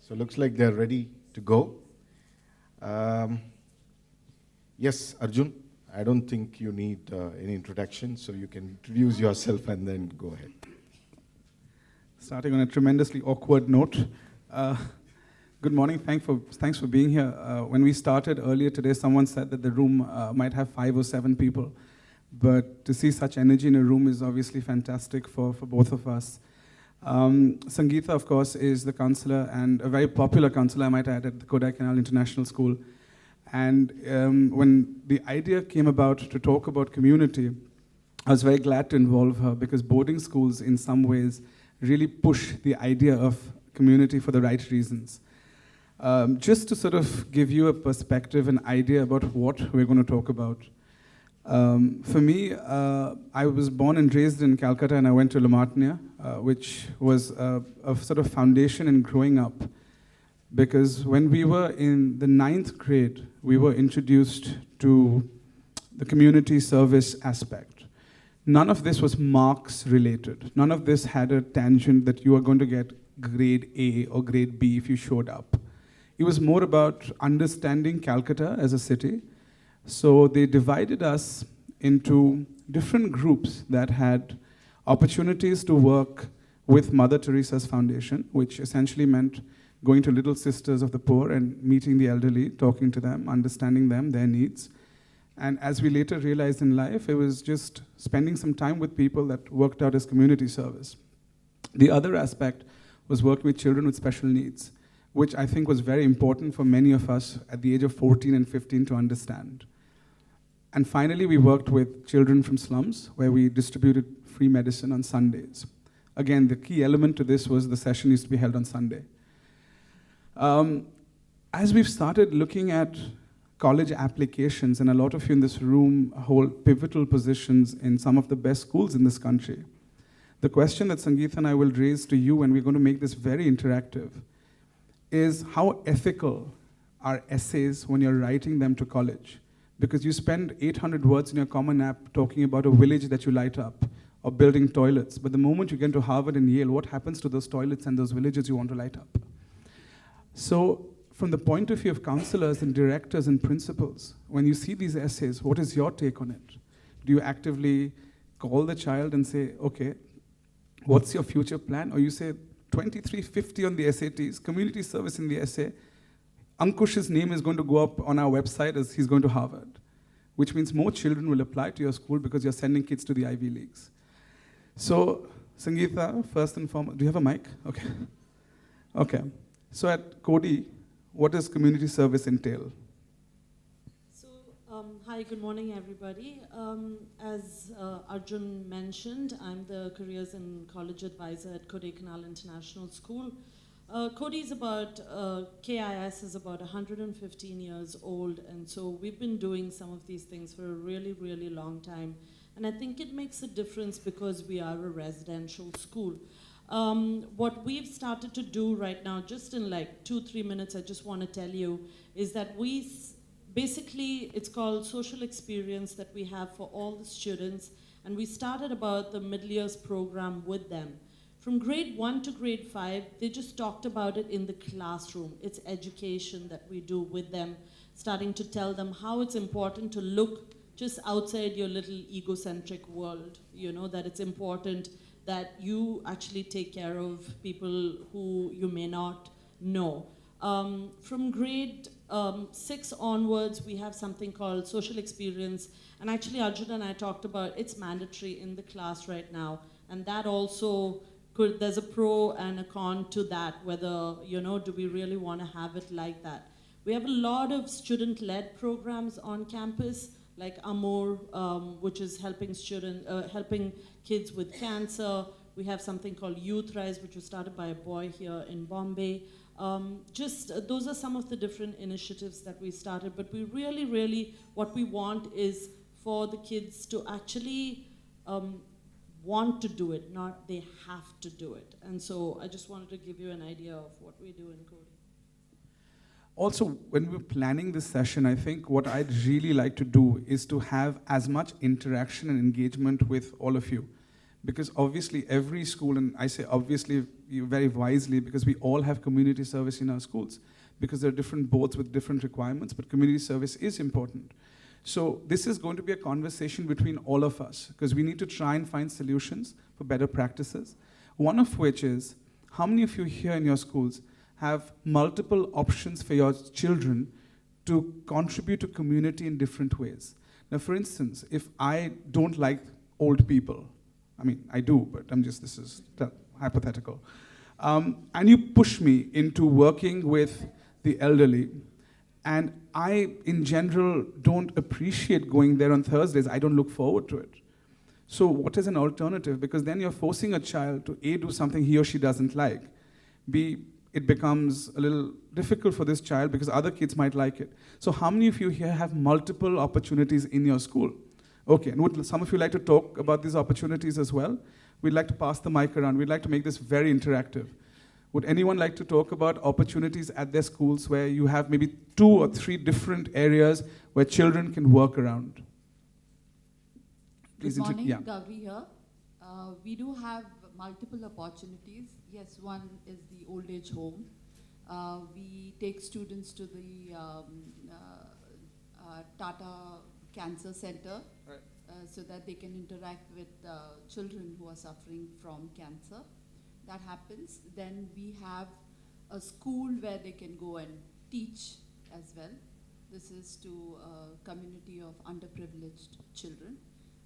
So looks like they're ready to go. Yes, Arjun, I don't think you need any introduction, so you can introduce yourself and then go ahead. Starting on a tremendously awkward note. Good morning, thanks for being here. When we started earlier today, someone said that the room might have 5 or 7 people. But to see such energy in a room is obviously fantastic for both of us. Sangeetha, of course, is the counselor, and a very popular counselor, I might add, at the Kodaikanal International School. And when the idea came about to talk about community, I was very glad to involve her, because boarding schools, in some ways, really push the idea of community for the right reasons. Just to sort of give you a perspective, an idea about what we're going to talk about. For me, I was born and raised in Calcutta, and I went to La Martiniere, which was a sort of foundation in growing up. Because when we were in the 9th grade, we were introduced to the community service aspect. None of this was marks related. None of this had a tangent that you are going to get grade A or grade B if you showed up. It was more about understanding Calcutta as a city. So they divided us into different groups that had opportunities to work with Mother Teresa's foundation, which essentially meant going to Little Sisters of the Poor and meeting the elderly, talking to them, understanding them, their needs. And as we later realized in life, it was just spending some time with people that worked out as community service. The other aspect was working with children with special needs, which I think was very important for many of us at the age of 14 and 15 to understand. And finally, we worked with children from slums, where we distributed free medicine on Sundays. Again, the key element to this was the session used to be held on Sunday. As we've started looking at college applications, and a lot of you in this room hold pivotal positions in some of the best schools in this country, the question that Sangeetha and I will raise to you, and we're going to make this very interactive, is how ethical are essays when you're writing them to college? Because you spend 800 words in your Common App talking about a village that you light up, or building toilets, but the moment you get to Harvard and Yale, what happens to those toilets and those villages you want to light up? So from the point of view of counselors and directors and principals, when you see these essays, what is your take on it? Do you actively call the child and say, okay, what's your future plan? Or you say, 2350 on the SATs, community service in the essay, Ankush's name is going to go up on our website as he's going to Harvard, which means more children will apply to your school because you're sending kids to the Ivy Leagues. So, Sangeetha, first and foremost, do you have a mic? Okay. Okay. So at Kodi, what does community service entail? So, hi, good morning, everybody. As Arjun mentioned, I'm the Careers and College Advisor at Kodaikanal International School. Kodi is about, KIS is about 115 years old, and so we've been doing some of these things for a really, really long time. And I think it makes a difference because we are a residential school. What we've started to do right now, just in like 2-3 minutes, I just want to tell you, is that basically, it's called social experience that we have for all the students, and we started about the middle years program with them. From grade 1 to grade 5, they just talked about it in the classroom. It's education that we do with them, starting to tell them how it's important to look just outside your little egocentric world, you know, that it's important that you actually take care of people who you may not know. From grade 6 onwards, we have something called social experience, and actually Arjun and I talked about it's mandatory in the class right now, and that also there's a pro and a con to that, whether, you know, do we really want to have it like that. We have a lot of student-led programs on campus, like Amor, which is helping kids with cancer. We have something called Youth Rise, which was started by a boy here in Bombay. Those are some of the different initiatives that we started, but we really, what we want is for the kids to actually want to do it, not they have to do it. And so I just wanted to give you an idea of what we do in Kodi. Also, when we're planning this session, I think what I'd really like to do is to have as much interaction and engagement with all of you. Because obviously every school, and I say obviously very wisely, because we all have community service in our schools, because there are different boards with different requirements, but community service is important. So this is going to be a conversation between all of us, because we need to try and find solutions for better practices. One of which is, how many of you here in your schools have multiple options for your children to contribute to community in different ways? Now, for instance, if I don't like old people, I mean, I do, but this is hypothetical. And you push me into working with the elderly, and I, in general, don't appreciate going there on Thursdays. I don't look forward to it. So what is an alternative? Because then you're forcing a child to A, do something he or she doesn't like, B, it becomes a little difficult for this child because other kids might like it. So how many of you here have multiple opportunities in your school? Okay, and would some of you like to talk about these opportunities as well? We'd like to pass the mic around. We'd like to make this very interactive. Would anyone like to talk about opportunities at their schools where you have maybe 2 or 3 different areas where children can work around? Good morning, Gauri here. We do have multiple opportunities. Yes, one is the old age home. We take students to the Tata Cancer Center, right, so that they can interact with children who are suffering from cancer. That happens. Then we have a school where they can go and teach as well. This is to a community of underprivileged children.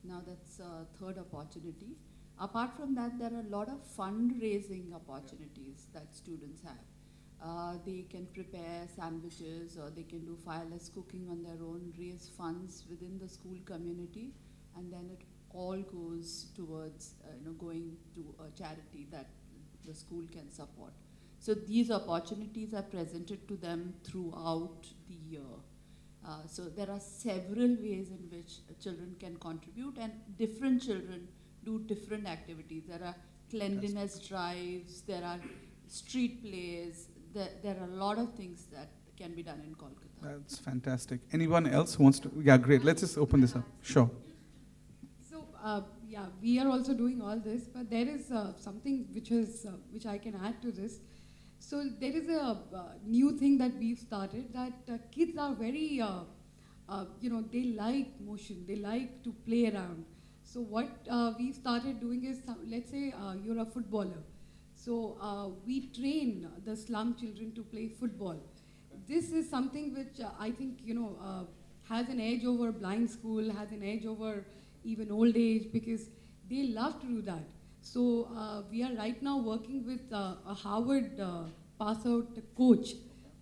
Now that's a third opportunity. Apart from that, there are a lot of fundraising opportunities that students have. They can prepare sandwiches, or they can do fireless cooking on their own, raise funds within the school community, and then it all goes towards going to a charity that the school can support. So these opportunities are presented to them throughout the year. So there are several ways in which children can contribute, and different children do different activities. There are cleanliness drives, there are street plays, there are a lot of things that can be done in Kolkata. That's fantastic. Anyone else who wants to? Yeah, great. Let's just open this up. Sure. So, yeah, we are also doing all this, but there is something which I can add to this. So there is a new thing that we've started, that kids are very, they like motion, they like to play around. So what we've started doing is, let's say you're a footballer. So we train the slum children to play football. This is something which I think, has an edge over blind school, has an edge over even old age, because they love to do that. So we are right now working with a Harvard pass-out coach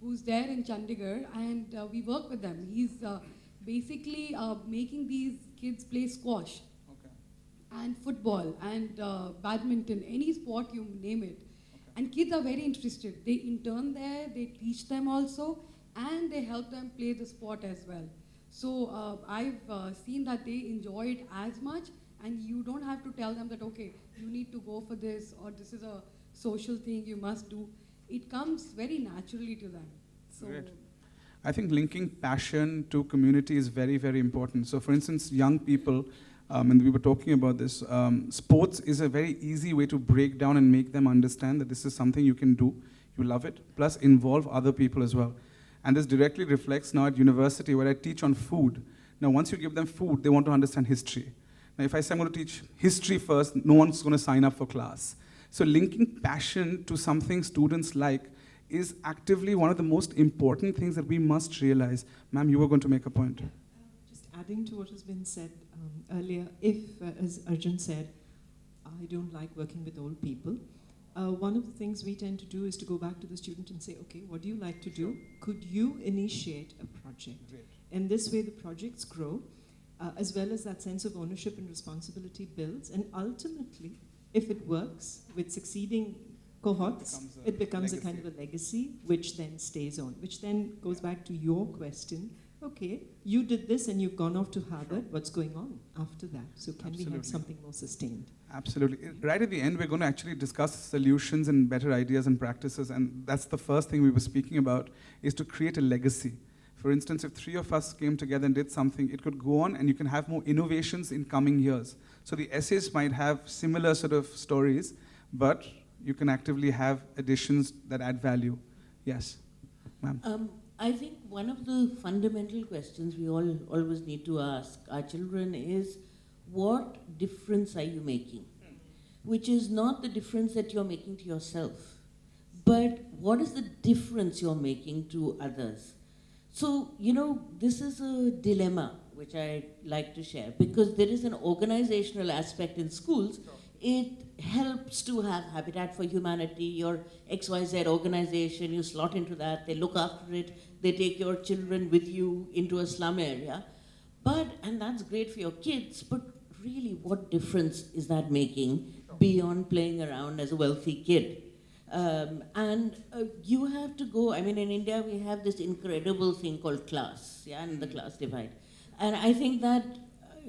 who's there in Chandigarh, and we work with them. He's basically making these kids play squash, okay, and football and badminton, any sport you name it. Okay. And kids are very interested. They intern there, they teach them also, and they help them play the sport as well. So I've seen that they enjoy it as much, and you don't have to tell them that, okay, you need to go for this, or this is a social thing you must do. It comes very naturally to them. So great. I think linking passion to community is very, very important. So for instance, young people, and we were talking about this, sports is a very easy way to break down and make them understand that this is something you can do, you love it, plus involve other people as well. And this directly reflects now at university where I teach on food. Now once you give them food, they want to understand history. Now if I say I'm going to teach history first, no one's going to sign up for class. So linking passion to something students like is actively one of the most important things that we must realize. Ma'am, you were going to make a point. Just adding to what has been said earlier, if, as Arjun said, I don't like working with old people, one of the things we tend to do is to go back to the student and say, okay, what do you like to do? Could you initiate a project? Great. And this way the projects grow, as well as that sense of ownership and responsibility builds, and ultimately, if it works with succeeding cohorts, it becomes a kind of a legacy which then stays on, which then goes back to your question. Okay, you did this and you've gone off to Harvard. What's going on after that? So can we have something more sustained? Absolutely. Right at the end, we're going to actually discuss solutions and better ideas and practices. And that's the first thing we were speaking about, is to create a legacy. For instance, if 3 of us came together and did something, it could go on and you can have more innovations in coming years. So the essays might have similar sort of stories, but you can actively have additions that add value. Yes, ma'am. I think one of the fundamental questions we all always need to ask our children is, what difference are you making? Which is not the difference that you're making to yourself, but what is the difference you're making to others? So, this is a dilemma which I like to share, because there is an organizational aspect in schools. It helps to have Habitat for Humanity, your XYZ organization, you slot into that, they look after it, they take your children with you into a slum area. And that's great for your kids, but really what difference is that making beyond playing around as a wealthy kid? You have to go, in India we have this incredible thing called class, and the class divide. And I think that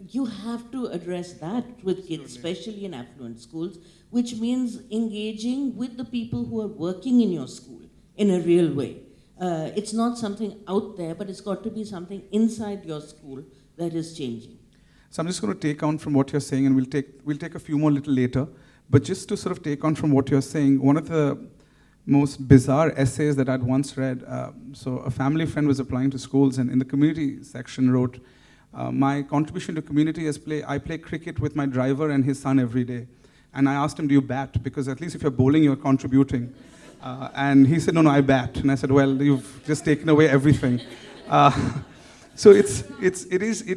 you have to address that with kids, especially in affluent schools, which means engaging with the people who are working in your school in a real way. It's not something out there, but it's got to be something inside your school that is changing. So I'm just going to take on from what you're saying, and we'll take a few more little later. But just to sort of take on from what you're saying, one of the most bizarre essays that I'd once read, so a family friend was applying to schools, and in the community section wrote, my contribution to community is I play cricket with my driver and his son every day. And I asked him, do you bat? Because at least if you're bowling, you're contributing. And he said, no, I bat. And I said, well, you've just taken away everything. So it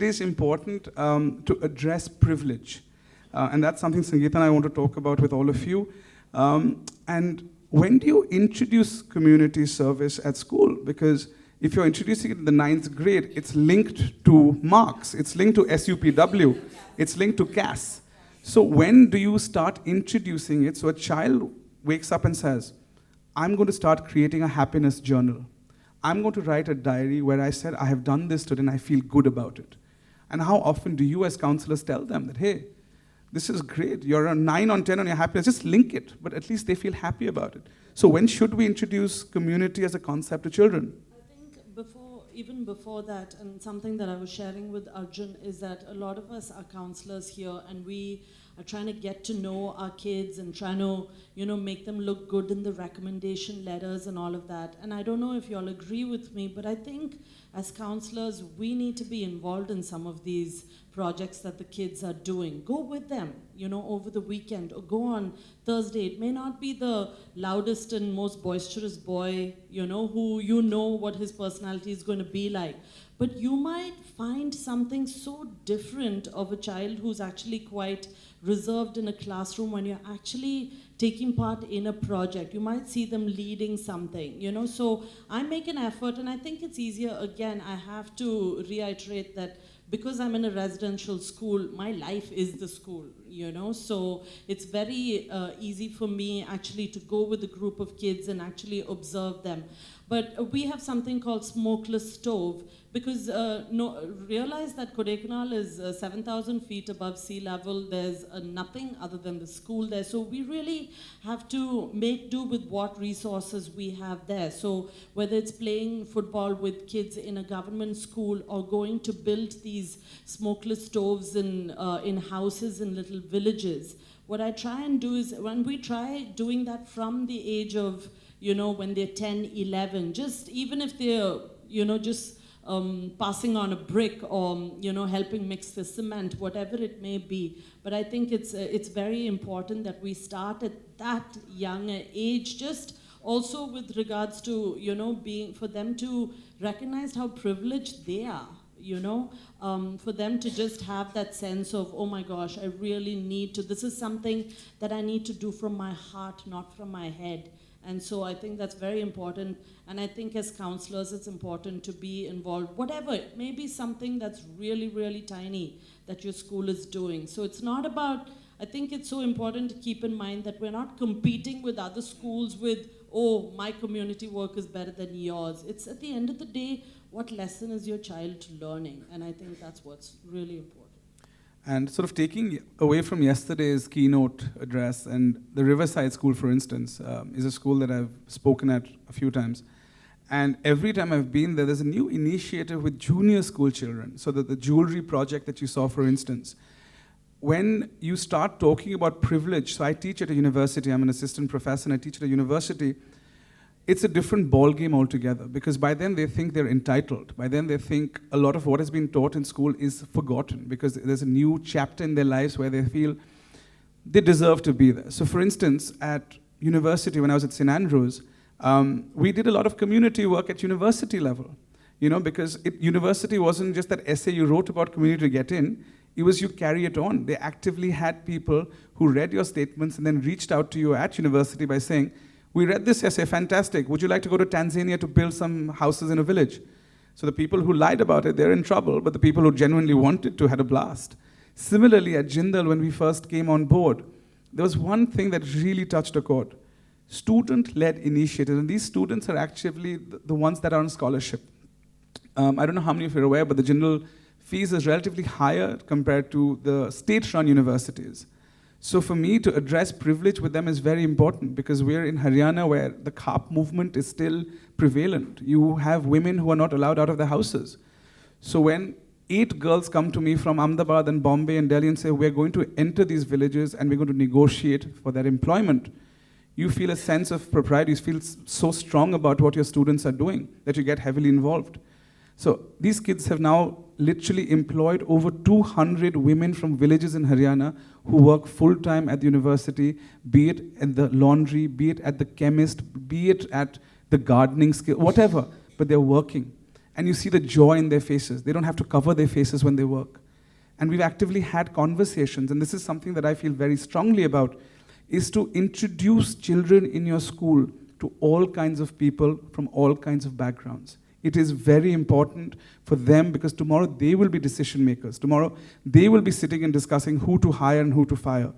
is important to address privilege. And that's something Sangeetha and I want to talk about with all of you. And when do you introduce community service at school? Because if you're introducing it in the 9th grade, it's linked to marks, it's linked to SUPW, it's linked to CAS. So when do you start introducing it? So a child wakes up and says, I'm going to start creating a happiness journal. I'm going to write a diary where I said, I have done this today and I feel good about it. And how often do you as counselors tell them that, hey, this is great, you're a 9 on 10 on your happiness, just link it, but at least they feel happy about it. So when should we introduce community as a concept to children? Even before that, and something that I was sharing with Arjun is that a lot of us are counselors here, and we are trying to get to know our kids and trying to, make them look good in the recommendation letters and all of that. And I don't know if you all agree with me, but I think as counselors, we need to be involved in some of these projects that the kids are doing. Go with them, over the weekend, or go on Thursday. It may not be the loudest and most boisterous boy, who what his personality is going to be like. But you might find something so different of a child who's actually quite reserved in a classroom when you're actually taking part in a project. You might see them leading something, So I make an effort, and I think it's easier. Again, I have to reiterate that because I'm in a residential school, my life is the school, So it's very easy for me actually to go with a group of kids and actually observe them. But we have something called smokeless stove, because realize that Kodaikanal is 7,000 feet above sea level. There's nothing other than the school there. So we really have to make do with what resources we have there. So whether it's playing football with kids in a government school or going to build these smokeless stoves in houses in little villages, what I try and do is, when we try doing that from the age of, when they're 10, 11, just even if they're, just passing on a brick or, helping mix the cement, whatever it may be. But I think it's very important that we start at that young age, just also with regards to, for them to recognize how privileged they are. For them to just have that sense of, oh my gosh, I really need to, this is something that I need to do from my heart, not from my head. And so I think that's very important. And I think as counselors, it's important to be involved. Whatever, it may be something that's really, really tiny that your school is doing. So it's not about, I think it's so important to keep in mind that we're not competing with other schools with, oh, my community work is better than yours. It's at the end of the day, what lesson is your child learning? And I think that's what's really important. And sort of taking away from yesterday's keynote address, and the Riverside School, for instance, is a school that I've spoken at a few times. And every time I've been there, there's a new initiative with junior school children. So that the jewelry project that you saw, for instance, when you start talking about privilege, so I teach at a university, I'm an assistant professor, and I teach at a university, it's a different ball game altogether, because by then they think they're entitled. By then they think a lot of what has been taught in school is forgotten, because there's a new chapter in their lives where they feel they deserve to be there. So for instance, at university, when I was at St. Andrews, we did a lot of community work at university level, because university wasn't just that essay you wrote about community to get in, it was you carry it on. They actively had people who read your statements and then reached out to you at university by saying, we read this essay, fantastic. Would you like to go to Tanzania to build some houses in a village? So the people who lied about it, they're in trouble, but the people who genuinely wanted to had a blast. Similarly, at Jindal, when we first came on board, there was one thing that really touched a chord. Student-led initiatives, and these students are actually the ones that are on scholarship. I don't know how many of you are aware, but the Jindal fees is relatively higher compared to the state-run universities. So for me, to address privilege with them is very important, because we're in Haryana where the CAP movement is still prevalent. You have women who are not allowed out of their houses. So when 8 girls come to me from Ahmedabad and Bombay and Delhi and say, we're going to enter these villages and we're going to negotiate for their employment, you feel a sense of propriety, you feel so strong about what your students are doing that you get heavily involved. So these kids have now literally employed over 200 women from villages in Haryana who work full-time at the university, be it at the laundry, be it at the chemist, be it at the gardening skill, whatever, but they're working. And you see the joy in their faces. They don't have to cover their faces when they work. And we've actively had conversations, and this is something that I feel very strongly about, is to introduce children in your school to all kinds of people from all kinds of backgrounds. It is very important for them, because tomorrow they will be decision makers. Tomorrow they will be sitting and discussing who to hire and who to fire.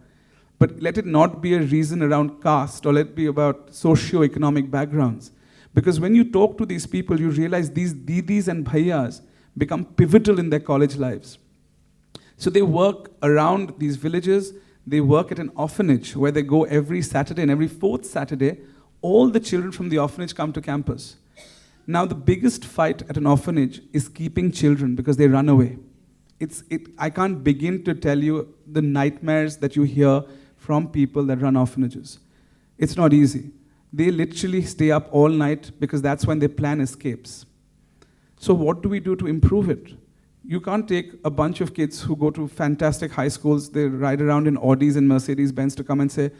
But let it not be a reason around caste, or let it be about socio-economic backgrounds. Because when you talk to these people, you realize these didis and bhaiyas become pivotal in their college lives. So they work around these villages, they work at an orphanage where they go every Saturday, and every 4th Saturday, all the children from the orphanage come to campus. Now, the biggest fight at an orphanage is keeping children, because they run away. I can't begin to tell you the nightmares that you hear from people that run orphanages. It's not easy. They literally stay up all night because that's when they plan escapes. So what do we do to improve it? You can't take a bunch of kids who go to fantastic high schools, they ride around in Audis and Mercedes-Benz to come and say,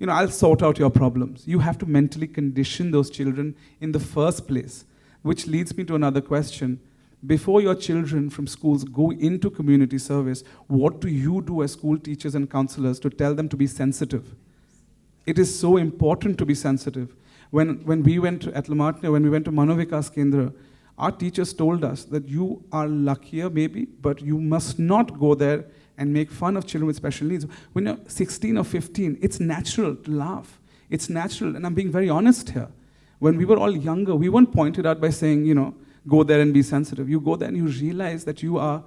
I'll sort out your problems. You have to mentally condition those children in the first place. Which leads me to another question. Before your children from schools go into community service, what do you do as school teachers and counselors to tell them to be sensitive? It is so important to be sensitive. When we went to Atlamatne, when we went to Manovikas Kendra, our teachers told us that you are luckier maybe, but you must not go there and make fun of children with special needs. When you're 16 or 15, it's natural to laugh. It's natural, and I'm being very honest here. When we were all younger, we weren't pointed out by saying, go there and be sensitive. You go there and you realize that you are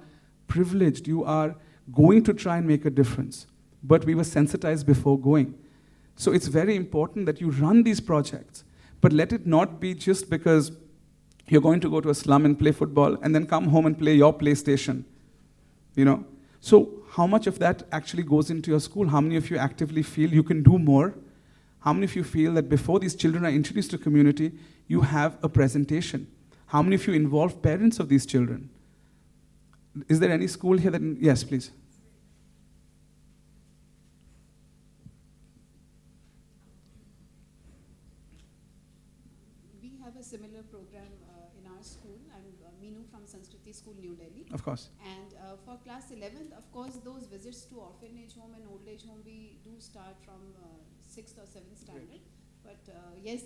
privileged. You are going to try and make a difference. But we were sensitized before going. So it's very important that you run these projects. But let it not be just because you're going to go to a slum and play football and then come home and play your PlayStation. So how much of that actually goes into your school? How many of you actively feel you can do more? How many of you feel that before these children are introduced to community, you have a presentation? How many of you involve parents of these children? Is there any school here that, yes, please. We have a similar program in our school. I'm Meenu from Sanskrit School, New Delhi. Of course. And for class 11th, of course, those visits to orphanage home and old age home, we do start from 6th or 7th standard. Great. But yes,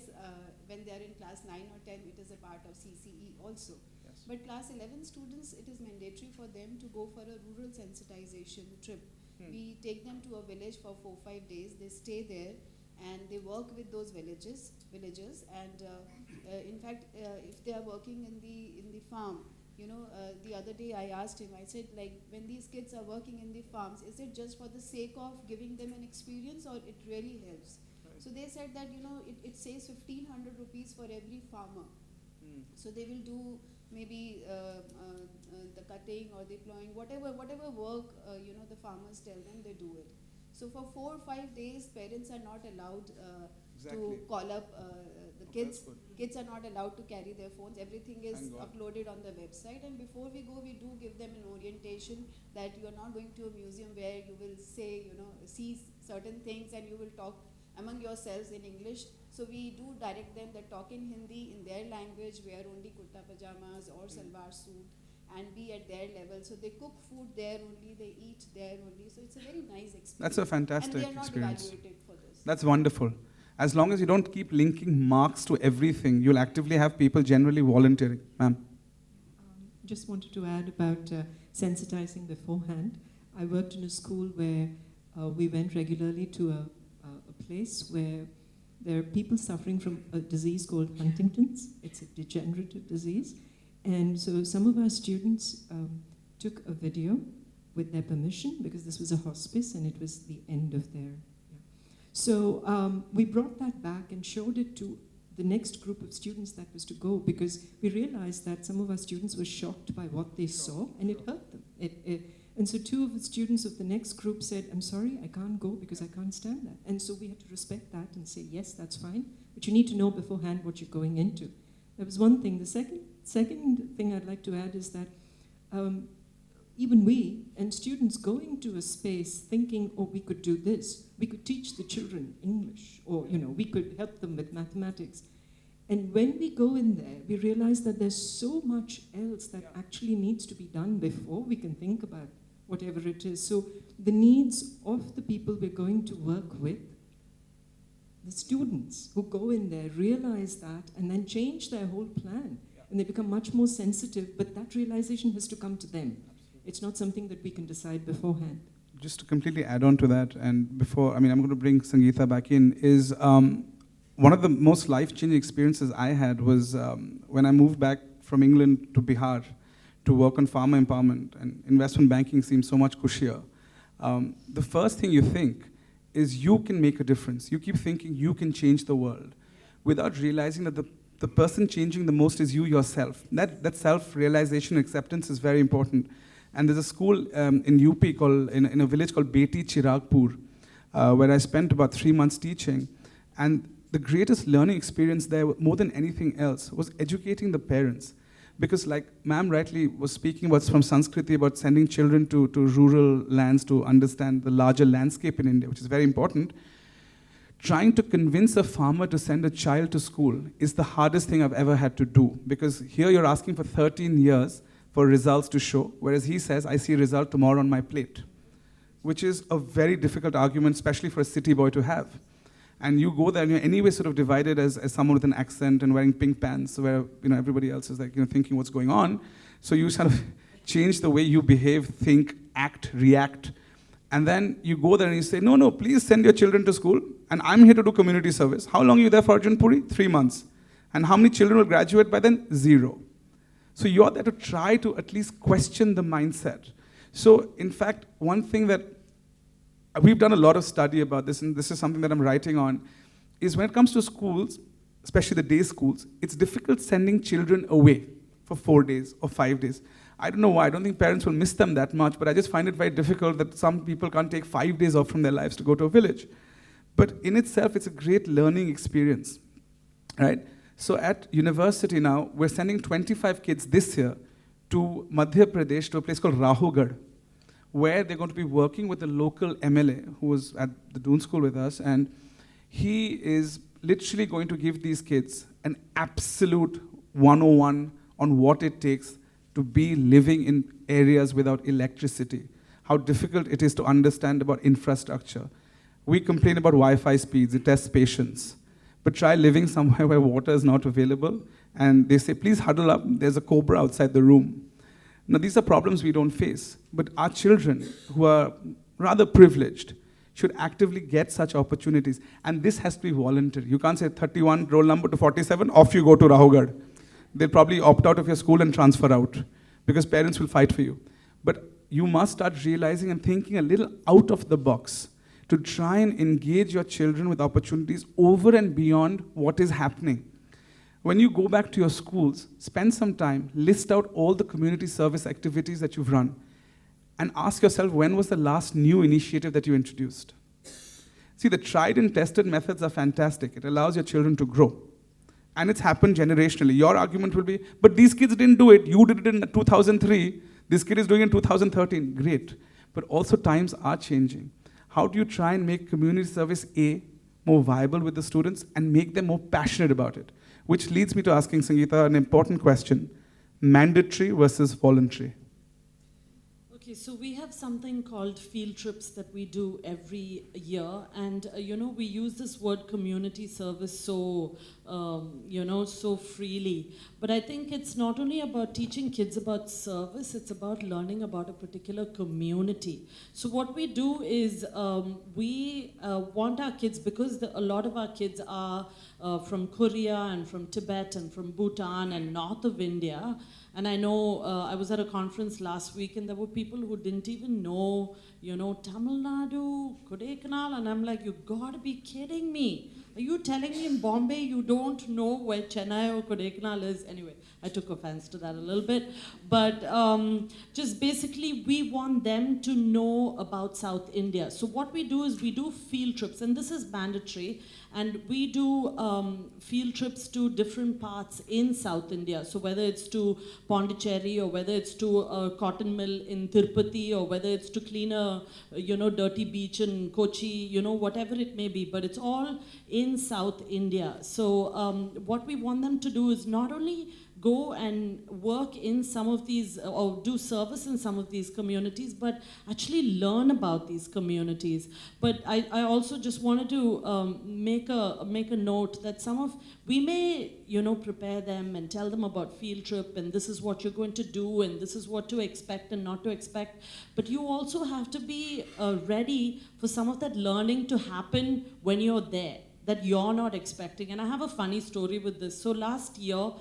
when they are in class 9 or 10, it is a part of CCE also. Yes. But class 11 students, it is mandatory for them to go for a rural sensitization trip. We take them to a village for 4-5 days. They stay there and they work with those villagers. And in fact, if they are working in the farm, the other day I asked him, I said, when these kids are working in the farms, is it just for the sake of giving them an experience, or it really helps? Right. So they said that, it saves 1,500 rupees for every farmer. So they will do maybe the cutting or the plowing, whatever work the farmers tell them, they do it. So for 4 or 5 days, parents are not allowed to call up the kids. Kids are not allowed to carry their phones. Everything is uploaded on the website. And before we go, we do give them an orientation that you are not going to a museum where you will say, see certain things and you will talk among yourselves in English. So we do direct them that talk in Hindi in their language, wear only kurta pajamas or salwar suit, and be at their level. So they cook food there only, they eat there only. So it's a very nice experience. That's a fantastic and they are not experience. evaluated for this. That's wonderful. As long as you don't keep linking marks to everything, you'll actively have people generally volunteering. Ma'am. Just wanted to add about sensitizing beforehand. I worked in a school where we went regularly to a place where there are people suffering from a disease called Huntington's. It's a degenerative disease. And so some of our students took a video with their permission, because this was a hospice and it was the end of their... So we brought that back and showed it to the next group of students that was to go, because we realized that some of our students were shocked by what they saw, and it hurt them. And so 2 of the students of the next group said, I'm sorry, I can't go because I can't stand that. And so we had to respect that and say, yes, that's fine, but you need to know beforehand what you're going into. That was one thing. The second thing I'd like to add is that even we and students going to a space thinking, oh, we could do this, we could teach the children English, or we could help them with mathematics. And when we go in there, we realize that there's so much else that actually needs to be done before we can think about whatever it is. So the needs of the people we're going to work with, the students who go in there realize that and then change their whole plan. And they become much more sensitive, but that realization has to come to them. It's not something that we can decide beforehand. Just to completely add on to that, and before, I'm going to bring Sangeetha back in, is one of the most life-changing experiences I had was when I moved back from England to Bihar to work on farmer empowerment, and investment banking seems so much cushier. The first thing you think is you can make a difference. You keep thinking you can change the world without realizing that the person changing the most is you yourself. That self-realization, acceptance is very important. And there's a school in UP in a village called Beti Chiragpur, where I spent about 3 months teaching. And the greatest learning experience there, more than anything else, was educating the parents. Because like ma'am rightly was speaking about from Sanskriti, about sending children to rural lands to understand the larger landscape in India, which is very important. Trying to convince a farmer to send a child to school is the hardest thing I've ever had to do. Because here you're asking for 13 years for results to show, whereas he says, I see a result tomorrow on my plate, which is a very difficult argument, especially for a city boy to have. And you go there and you're anyway sort of divided as someone with an accent and wearing pink pants, where everybody else is like thinking what's going on. So you sort of change the way you behave, think, act, react. And then you go there and you say, no, please send your children to school, and I'm here to do community service. How long are you there for, Arjun Puri? 3 months. And how many children will graduate by then? 0. So you're there to try to at least question the mindset. So in fact, one thing that we've done a lot of study about this, and this is something that I'm writing on, is when it comes to schools, especially the day schools, it's difficult sending children away for 4 days or 5 days. I don't know why. I don't think parents will miss them that much, but I just find it very difficult that some people can't take 5 days off from their lives to go to a village. But in itself, it's a great learning experience, right? So at university now, we're sending 25 kids this year to Madhya Pradesh, to a place called Rahugad, where they're going to be working with the local MLA who was at the Doon school with us, and he is literally going to give these kids an absolute 101 on what it takes to be living in areas without electricity, how difficult it is to understand about infrastructure. We complain about Wi-Fi speeds, it tests patience. But try living somewhere where water is not available, and they say, please huddle up, there's a cobra outside the room. Now, these are problems we don't face, but our children, who are rather privileged, should actively get such opportunities. And this has to be voluntary. You can't say 31, roll number to 47, off you go to Rahugad. They'll probably opt out of your school and transfer out, because parents will fight for you. But you must start realizing and thinking a little out of the box to try and engage your children with opportunities over and beyond what is happening. When you go back to your schools, spend some time, list out all the community service activities that you've run, and ask yourself, when was the last new initiative that you introduced? See, the tried and tested methods are fantastic. It allows your children to grow. And it's happened generationally. Your argument will be, but these kids didn't do it. You did it in 2003. This kid is doing it in 2013. Great. But also times are changing. How do you try and make community service A more viable with the students and make them more passionate about it? Which leads me to asking Sangeetha an important question. Mandatory versus voluntary. Okay, so we have something called field trips that we do every year, and we use this word community service so so freely. But I think it's not only about teaching kids about service; it's about learning about a particular community. So what we do is we want our kids, because a lot of our kids are from Korea and from Tibet and from Bhutan and north of India. And I know I was at a conference last week and there were people who didn't even know, Tamil Nadu, Kodaikanal, and I'm like, you gotta be kidding me. Are you telling me in Bombay you don't know where Chennai or Kodaikanal is? Anyway, I took offense to that a little bit. But just basically, we want them to know about South India. So what we do is we do field trips, and this is mandatory. And we do field trips to different parts in South India. So whether it's to Pondicherry, or whether it's to a cotton mill in Tirupati, or whether it's to clean a dirty beach in Kochi, whatever it may be. But it's all in South India. So what we want them to do is not only go and work in some of these, or do service in some of these communities, but actually learn about these communities. But I also just wanted to make a note that we may, prepare them and tell them about field trip, and this is what you're going to do, and this is what to expect and not to expect. But you also have to be ready for some of that learning to happen when you're there, that you're not expecting. And I have a funny story with this. So last year,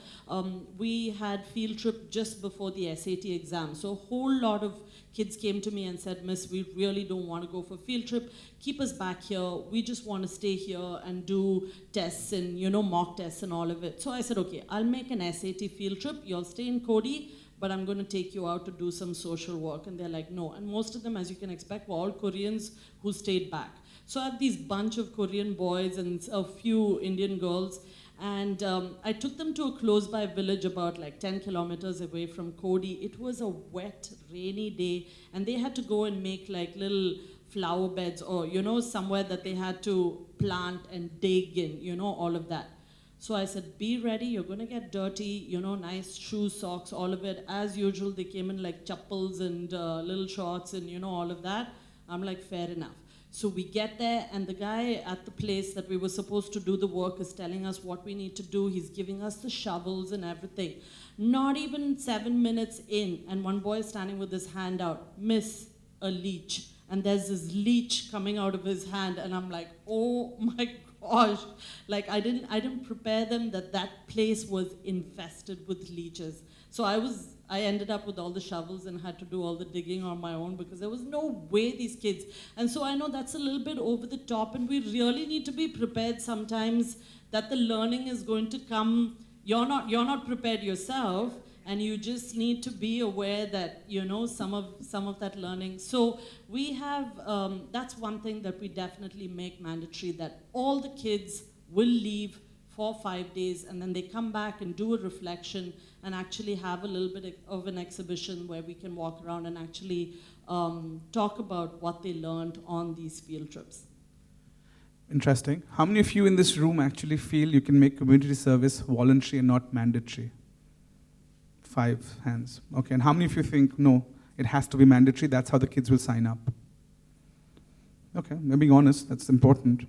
we had field trip just before the SAT exam. So a whole lot of kids came to me and said, Miss, we really don't want to go for field trip. Keep us back here. We just want to stay here and do tests and, mock tests and all of it. So I said, okay, I'll make an SAT field trip. You'll stay in Kodi, but I'm going to take you out to do some social work. And they're like, no. And most of them, as you can expect, were all Koreans who stayed back. So I had these bunch of Korean boys and a few Indian girls, and I took them to a close-by village about like 10 kilometers away from Kodi. It was a wet, rainy day, and they had to go and make like little flower beds, or somewhere that they had to plant and dig and all of that. So I said, be ready, you're gonna get dirty, nice shoes, socks, all of it. As usual, they came in like chappals and little shorts and all of that. I'm like, fair enough. So we get there, and the guy at the place that we were supposed to do the work is telling us what we need to do. He's giving us the shovels and everything. Not even 7 minutes in, and one boy is standing with his hand out, Miss, a leech. And there's this leech coming out of his hand, and I'm like, oh my gosh. Like I didn't prepare them that place was infested with leeches. So I ended up with all the shovels and had to do all the digging on my own, because there was no way these kids. And so I know that's a little bit over the top, and we really need to be prepared sometimes that the learning is going to come. You're not prepared yourself, and you just need to be aware that some of that learning. So we have that's one thing that we definitely make mandatory, that all the kids will leave for 5 days, and then they come back and do a reflection and actually have a little bit of an exhibition where we can walk around and actually talk about what they learned on these field trips. Interesting. How many of you in this room actually feel you can make community service voluntary and not mandatory? 5 hands. Okay, and how many of you think, no, it has to be mandatory, that's how the kids will sign up? Okay, we're being honest, that's important.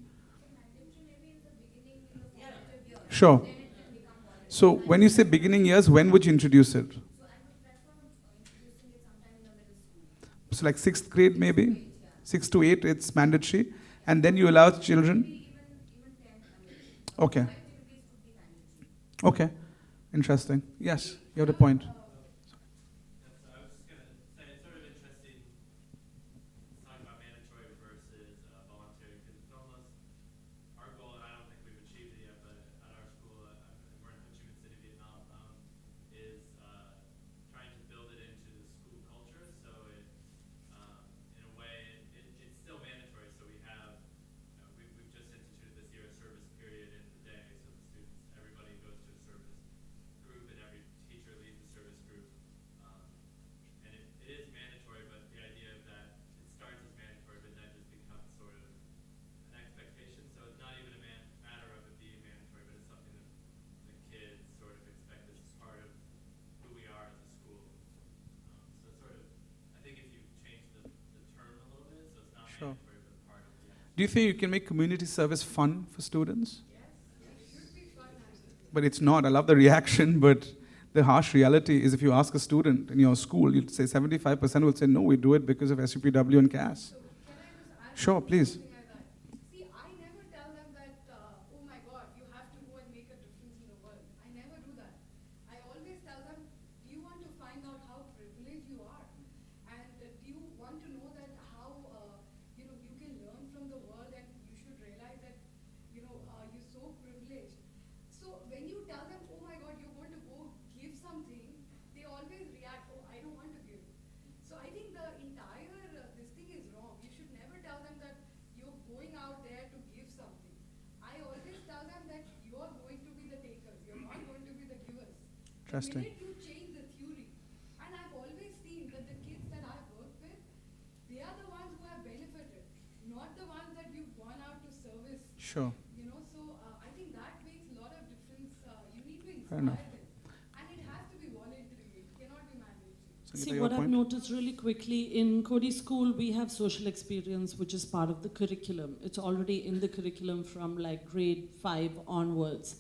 Sure. So when you say beginning years, when would you introduce it? So like 6th grade maybe? 6 to 8, it's mandatory. And then you allow children? Okay. Okay. Interesting. Yes, you have a point. Sure. Do you think you can make community service fun for students? But it's not. I love the reaction, but the harsh reality is if you ask a student in your school, you'd say 75% will say, no, we do it because of SUPW and CAS. Sure, please. See, I never tell them that, oh my God, you have to go and make a difference in the world. I never do that. I always tell them, do you want to find out how privileged you are? And do you want to know that how, you can learn from the world and you should realize that, you're so privileged. So when you tell them, oh my God, you're going to go give something, they always react, oh, I don't want to give. So I think the entire, this thing is wrong. You should never tell them that you're going out there to give something. I always tell them that you're going to be the takers. You're not going to be the givers. Interesting. The minute you change the theory, and I've always seen that the kids that I've worked with, they are the ones who have benefited, not the ones that you've gone out to service. Sure. So I think that makes a lot of difference. You need to Fair inspire enough. them. And it has to be voluntary. It cannot be mandatory. Sangeetha, See, your what I've point? noticed really quickly in Cody School, we have social experience, which is part of the curriculum. It's already in the curriculum from like grade 5 onwards.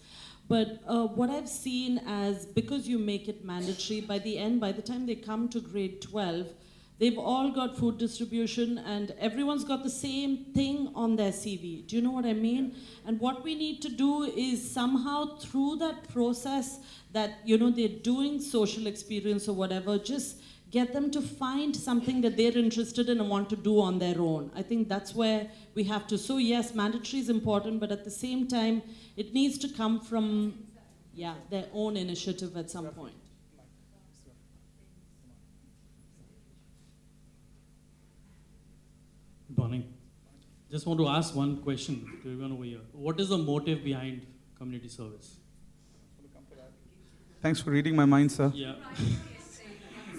But what I've seen as, because you make it mandatory, by the time they come to grade 12, they've all got food distribution and everyone's got the same thing on their CV. Do you know what I mean? And what we need to do is somehow through that process that, they're doing social experience or whatever, just get them to find something that they're interested in and want to do on their own. I think that's where we have to. So yes, mandatory is important, but at the same time, it needs to come from, their own initiative at some point. Good morning. Just want to ask one question to everyone over here. What is the motive behind community service? Thanks for reading my mind, sir. Yeah.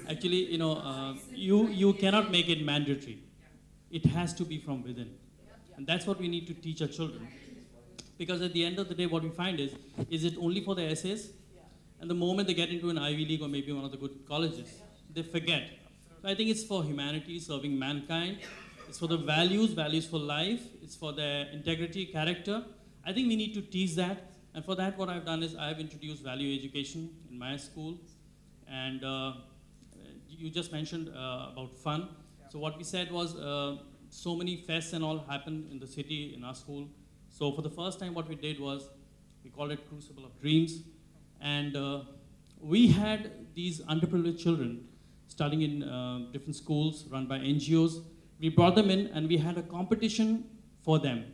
Actually, you cannot make it mandatory. It has to be from within. And that's what we need to teach our children. Because at the end of the day, what we find is it only for the essays? And the moment they get into an Ivy League or maybe one of the good colleges, they forget. So I think it's for humanity, serving mankind. It's for the values for life. It's for their integrity, character. I think we need to teach that. And for that, what I've done is I've introduced value education in my school. And you just mentioned about fun. So what we said was so many fests and all happened in the city, in our school. So for the first time, what we did was we called it Crucible of Dreams. And we had these underprivileged children studying in different schools run by NGOs. We brought them in and we had a competition for them.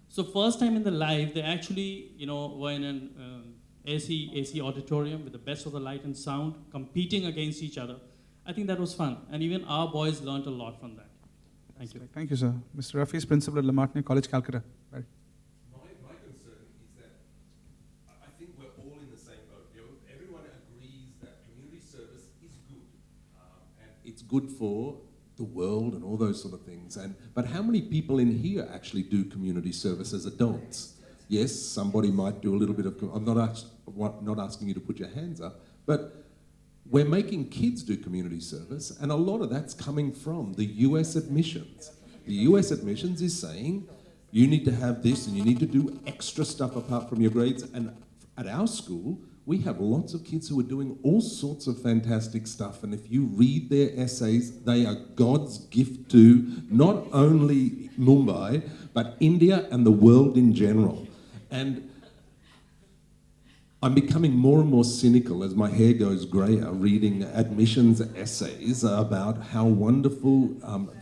So first time in the life, they actually, were in an AC auditorium with the best of the light and sound, competing against each other. I think that was fun. And even our boys learned a lot from that. Thank you. Thank you, sir. Mr. Rafi is principal at Lamartine College, Calcutta. Right. My concern is that I think we're all in the same boat. Everyone agrees that community service is good. And it's good for the world and all those sort of things. But how many people in here actually do community service as adults? Yes, somebody might do a little bit of, I'm not asking you to put your hands up, but we're making kids do community service, and a lot of that's coming from the US admissions. The US admissions is saying, you need to have this and you need to do extra stuff apart from your grades. And at our school, we have lots of kids who are doing all sorts of fantastic stuff. And if you read their essays, they are God's gift to not only Mumbai, but India and the world in general. And I'm becoming more and more cynical as my hair goes greyer, reading admissions essays about how wonderful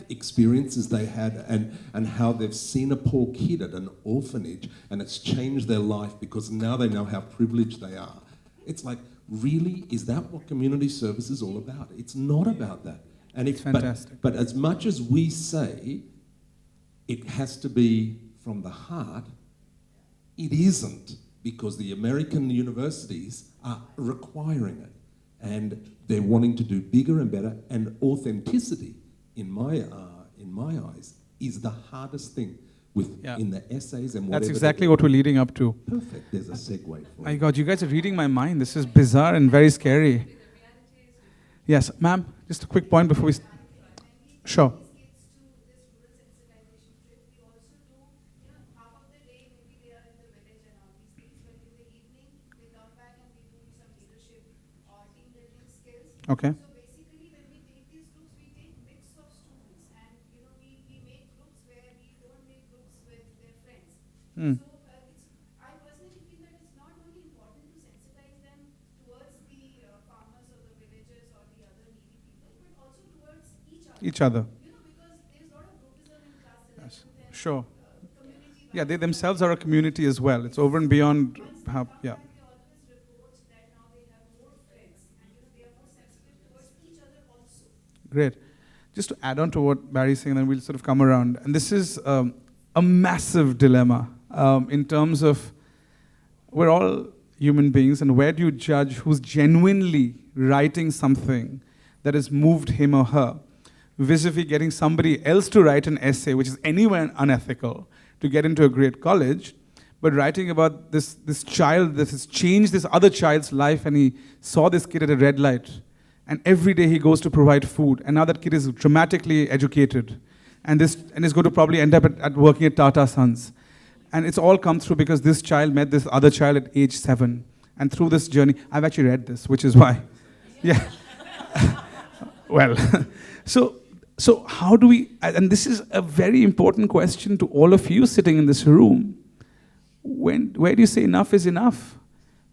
experiences they had and how they've seen a poor kid at an orphanage and it's changed their life because now they know how privileged they are. It's like, really, is that what community service is all about? It's not about that. And it's fantastic. But as much as we say it has to be from the heart, it isn't. Because the American universities are requiring it. And they're wanting to do bigger and better. And authenticity, in my eyes, is the hardest thing in the essays and whatever. That's exactly what we're leading up to. Perfect. There's a segue for it. My God, you guys are reading my mind. This is bizarre and very scary. Yes, ma'am, just a quick point before we... Sure. Okay. So basically, when we take these groups, we take mix of students, and we make groups where we don't make groups with their friends. Hmm. So I personally feel that it's not only important to sensitize them towards the farmers or the villagers or the other needy people, but also towards each other. Each other. Because there's a lot of groupism in class 11 Yes. and Sure. community. Yeah, they themselves are a community as well. It's over and beyond how, yeah. They always report that now they have more friends, and they are more sensitive towards each other also. Great. Just to add on to what Barry's saying, then we'll sort of come around. And this is a massive dilemma in terms of we're all human beings, and where do you judge who's genuinely writing something that has moved him or her, vis-a-vis getting somebody else to write an essay, which is anywhere unethical, to get into a great college, but writing about this child that has changed this other child's life, and he saw this kid at a red light, and every day he goes to provide food, and now that kid is dramatically educated, and is going to probably end up at working at Tata Sons. And it's all come through because this child met this other child at age 7. And through this journey, I've actually read this, which is why. Yeah. Well, so how do we, and this is a very important question to all of you sitting in this room. Where do you say enough is enough?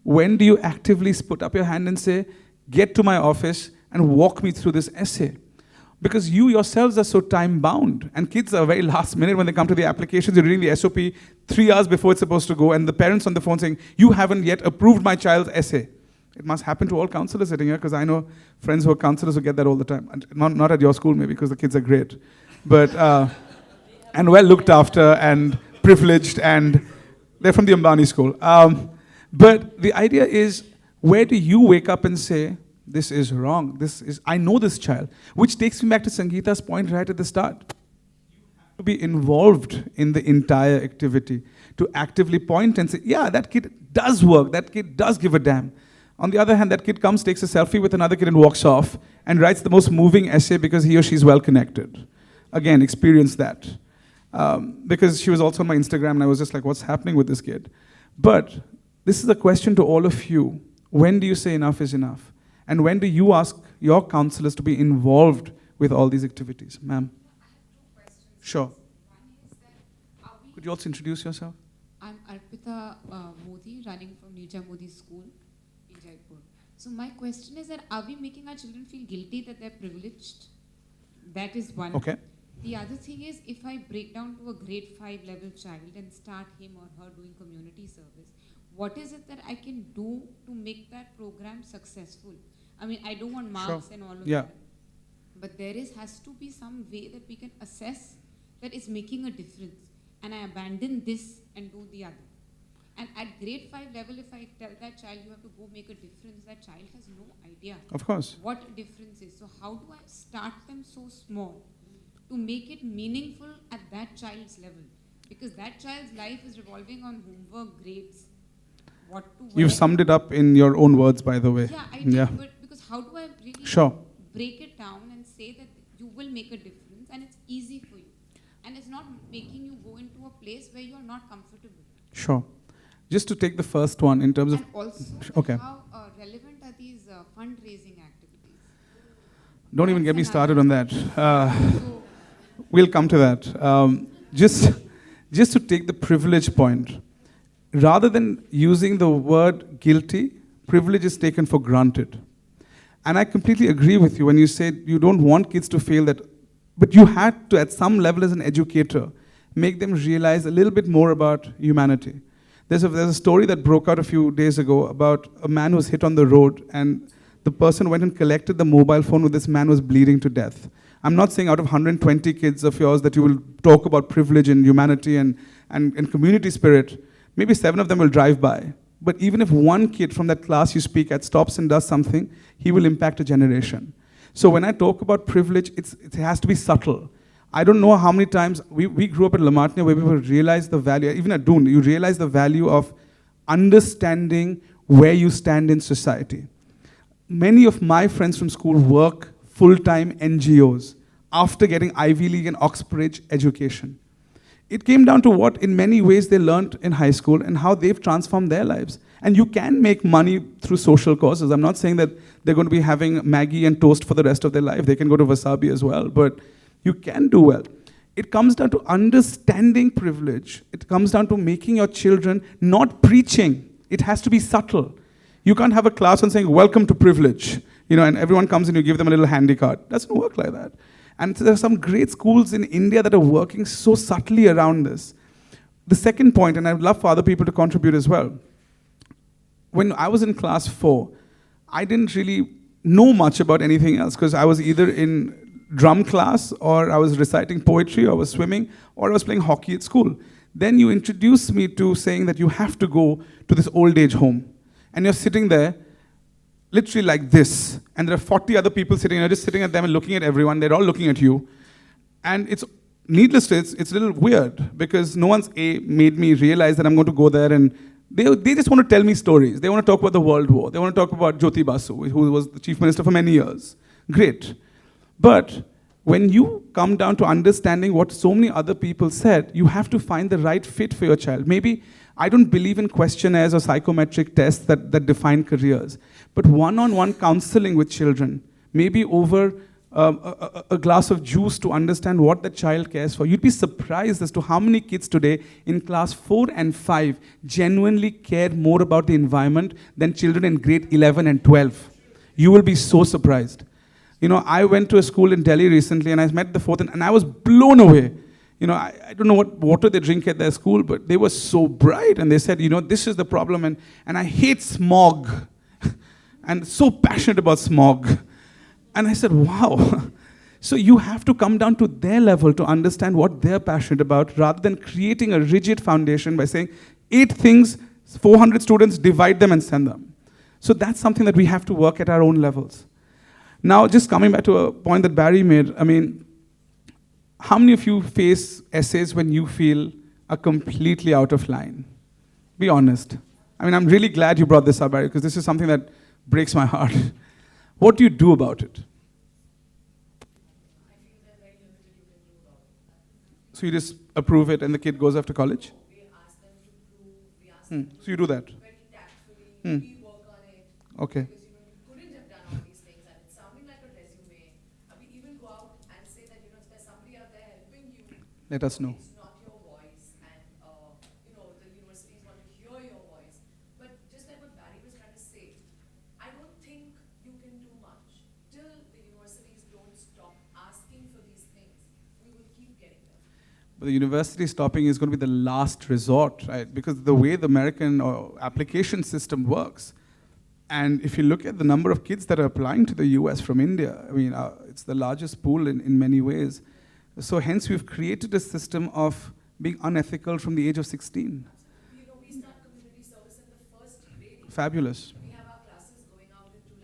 When do you actively put up your hand and say, get to my office and walk me through this essay? Because you yourselves are so time bound, and kids are very last minute when they come to the applications. You're reading the SOP 3 hours before it's supposed to go, and the parents on the phone saying, you haven't yet approved my child's essay. It must happen to all counselors sitting here, because I know friends who are counselors who get that all the time. And not at your school maybe, because the kids are great. But, and well looked after and privileged, and they're from the Ambani school. But the idea is, where do you wake up and say, this is wrong, I know this child? Which takes me back to Sangeetha's point right at the start. You have to be involved in the entire activity to actively point and say, yeah, that kid does work, that kid does give a damn. On the other hand, that kid comes, takes a selfie with another kid and walks off and writes the most moving essay because he or she is well connected. Again, experience that. Because she was also on my Instagram and I was just like, what's happening with this kid? But this is a question to all of you. When do you say enough is enough? And when do you ask your counselors to be involved with all these activities? Ma'am? I have 2 questions. Sure. One is that Could you also introduce yourself? I'm Arpita Modi, running from Nija Modi School in Jaipur. So my question is that are we making our children feel guilty that they're privileged? That is one. Okay. The other thing is, if I break down to a grade 5 level child and start him or her doing community service, what is it that I can do to make that program successful? I mean, I don't want marks and all of that. But there has to be some way that we can assess that it's making a difference. And I abandon this and do the other. And at grade 5 level, if I tell that child you have to go make a difference, that child has no idea Of course. what difference is. So how do I start them so small to make it meaningful at that child's level? Because that child's life is revolving on homework, grades, what to wear. You've summed it up in your own words, by the way. Yeah, I did, but because how do I really break it down and say that you will make a difference and it's easy for you? And it's not making you go into a place where you're not comfortable. Sure. Just to take the first one in terms of... And also, okay. how relevant are these fundraising activities? Don't even get me started on that. We'll come to that. Just to take the privilege point, rather than using the word guilty, privilege is taken for granted. And I completely agree with you when you said you don't want kids to feel that, but you had to, at some level as an educator, make them realize a little bit more about humanity. There's a story that broke out a few days ago about a man who was hit on the road, and the person went and collected the mobile phone where this man was bleeding to death. I'm not saying out of 120 kids of yours that you will talk about privilege and humanity and community spirit. Maybe 7 of them will drive by. But even if one kid from that class you speak at stops and does something, he will impact a generation. So when I talk about privilege, it has to be subtle. I don't know how many times, we grew up at La Martiniere where people realize the value, even at Doon, you realize the value of understanding where you stand in society. Many of my friends from school work full-time NGOs after getting Ivy League and Oxbridge education. It came down to what, in many ways, they learned in high school and how they've transformed their lives. And you can make money through social causes. I'm not saying that they're going to be having Maggie and toast for the rest of their life. They can go to Wasabi as well, but you can do well. It comes down to understanding privilege. It comes down to making your children, not preaching. It has to be subtle. You can't have a class and saying, welcome to privilege, and everyone comes and you give them a little handy card. It doesn't work like that. And there are some great schools in India that are working so subtly around this. The second point, and I'd love for other people to contribute as well. When I was in class 4, I didn't really know much about anything else because I was either in drum class or I was reciting poetry or I was swimming or I was playing hockey at school. Then you introduced me to saying that you have to go to this old age home. And you're sitting there literally like this, and there are 40 other people sitting, and you're just sitting at them and looking at everyone, they're all looking at you. And it's, needless to say, it's a little weird, because no one's made me realize that I'm going to go there, and they just want to tell me stories. They want to talk about the World War. They want to talk about Jyoti Basu, who was the chief minister for many years. Great. But when you come down to understanding what so many other people said, you have to find the right fit for your child. Maybe I don't believe in questionnaires or psychometric tests that define careers. But one-on-one counseling with children, maybe over a glass of juice to understand what the child cares for. You'd be surprised as to how many kids today in class 4 and 5 genuinely care more about the environment than children in grade 11 and 12. You will be so surprised. I went to a school in Delhi recently and I met the 4th and I was blown away. I don't know what water they drink at their school, but they were so bright and they said, this is the problem and I hate smog. And so passionate about smog. And I said, wow. So you have to come down to their level to understand what they're passionate about rather than creating a rigid foundation by saying 8 things, 400 students, divide them and send them. So that's something that we have to work at our own levels. Now, just coming back to a point that Barry made, how many of you face essays when you feel are completely out of line? Be honest. I'm really glad you brought this up, Barry, because this is something that breaks my heart. What do you do about it? So you just approve it and the kid goes off to college? We ask them to prove, we ask them So you do that? very tactfully, we work on it. Okay. Because you couldn't have done all these things and it's sounding like a resume. And we even go out and say that, if there's somebody out there helping you, Let us know. it's not your voice. And, the universities want to hear your voice. But just like what Barry was trying to say, I don't think you can do much till the universities don't stop asking for these things. We will keep getting them. But the university stopping is going to be the last resort, right? Because the way the American application system works, and if you look at the number of kids that are applying to the US from India, it's the largest pool in many ways. So hence we've created a system of being unethical from the age of 16. We start community service in the first grade. Fabulous. We have our classes going out into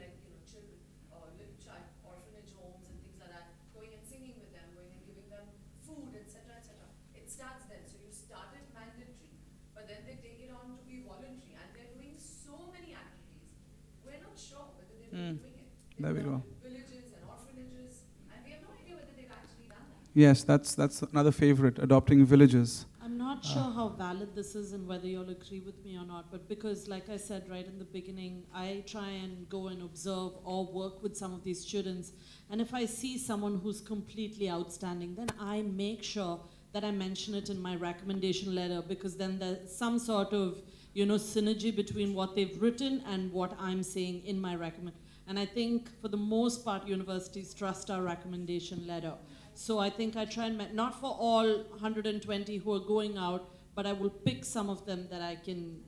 children or little child orphanage homes and things like that, going and singing with them, going and giving them food, etc., etc. It starts then. So you start it mandatory, but then they take it on to be voluntary, and they're doing so many activities. We're not sure whether they're really doing it. There we go. Villages and orphanages, and we have no idea whether they've actually done that. Yes, that's another favorite, adopting villages. I'm not sure how valid this is and whether you'll agree with me or not, but because, like I said right in the beginning, I try and go and observe or work with some of these students, and if I see someone who's completely outstanding, then I make sure that I mention it in my recommendation letter, because then there's some sort of synergy between what they've written and what I'm saying in my recommend. And I think for the most part, universities trust our recommendation letter. So I think I try and, not for all 120 who are going out, but I will pick some of them that I can,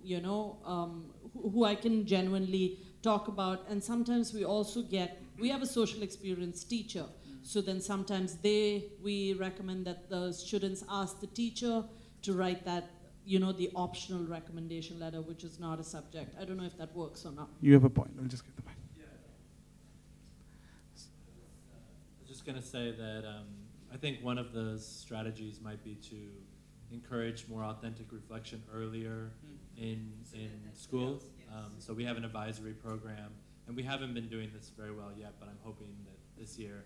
who I can genuinely talk about. And sometimes we have a social experience teacher. So then sometimes we recommend that the students ask the teacher to write that, the optional recommendation letter, which is not a subject. I don't know if that works or not. You have a point. I'll just get the mic. I was just going to say that I think one of the strategies might be to encourage more authentic reflection earlier in school. So we have an advisory program, and we haven't been doing this very well yet, but I'm hoping that this year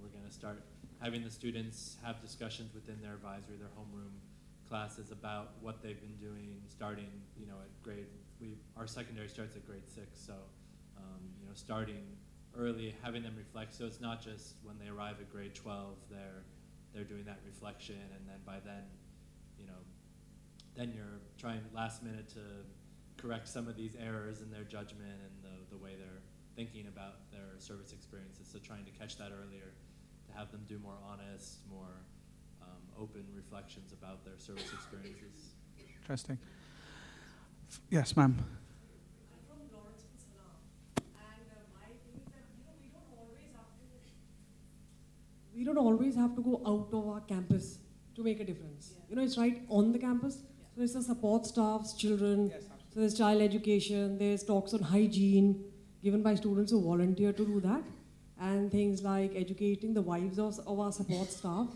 we're going to start having the students have discussions within their advisory, their homeroom classes about what they've been doing, starting, at grade. Our secondary starts at grade 6, so starting early, having them reflect. So it's not just when they arrive at grade 12, they're doing that reflection, and then by then, then you're trying last minute to correct some of these errors in their judgment and the way they're thinking about their service experiences. So trying to catch that earlier, to have them do more honest, more open reflections about their service experiences. Interesting. Yes, ma'am. We don't always have to go out of our campus to make a difference. It's right on the campus. So there's the support staffs, children. So there's child education. There's talks on hygiene given by students who volunteer to do that, and things like educating the wives of our support staff.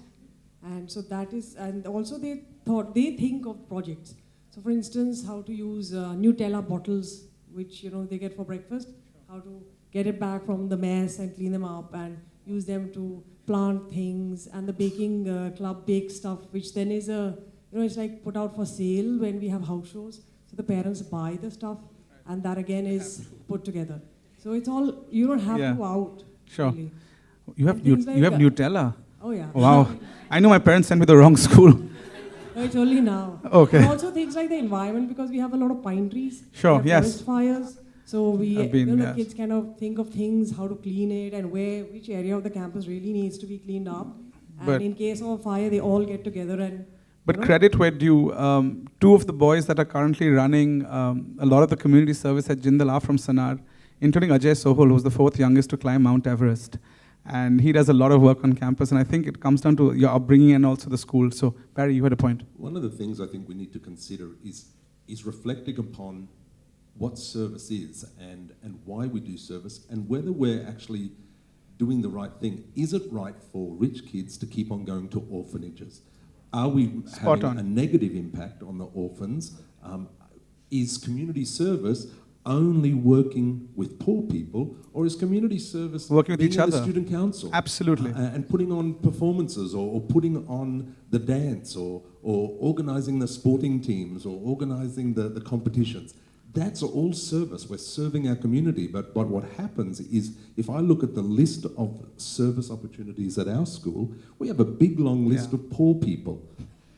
And so that is, and also they think of projects. So for instance, how to use Nutella bottles, which they get for breakfast. How to get it back from the mess and clean them up and use them to plant things, and the baking club bakes stuff, which then is it's like put out for sale when we have house shows. So the parents buy the stuff, and that again is put together. So it's all, you don't have to go out. Sure. Really. You have Nutella. Oh yeah. Wow. I know my parents sent me to the wrong school. No, it's only now. Okay. And also things like the environment, because we have a lot of pine trees. Sure, We have forest fires. So the kids kind of think of things, how to clean it, and which area of the campus really needs to be cleaned up. And in case of a fire, they all get together and. But credit where due. 2 of the boys that are currently running a lot of the community service at Jindal are from Sanar, including Ajay Sohol, who's the 4th youngest to climb Mount Everest. And he does a lot of work on campus, and I think it comes down to your upbringing and also the school. So, Barry, you had a point. One of the things I think we need to consider is reflecting upon what service is and why we do service, and whether we're actually doing the right thing. Is it right for rich kids to keep on going to orphanages? Are we having a negative impact on the orphans? Is community service only working with poor people, or is community service working with each other? The student council? Absolutely. And putting on performances, or putting on the dance, or organising the sporting teams, or organising the competitions. That's all service. We're serving our community. But what happens is, if I look at the list of service opportunities at our school, we have a big, long list of poor people.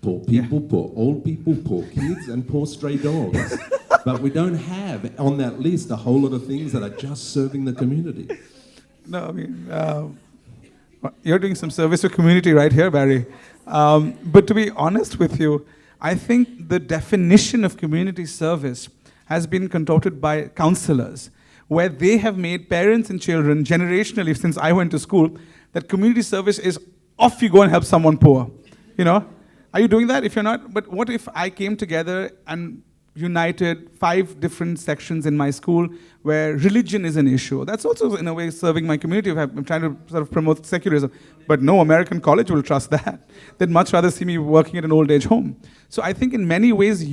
Poor people, poor old people, poor kids, and poor stray dogs. But we don't have on that list a whole lot of things that are just serving the community. No, I mean, you're doing some service to community right here, Barry. But to be honest with you, I think the definition of community service has been contorted by counselors, where they have made parents and children, generationally since I went to school, that community service is off you go and help someone poor. Are you doing that? If you're not, but what if I came together and united 5 different sections in my school where religion is an issue? That's also, in a way, serving my community. I'm trying to sort of promote secularism. But no American college will trust that. They'd much rather see me working at an old age home. So I think in many ways,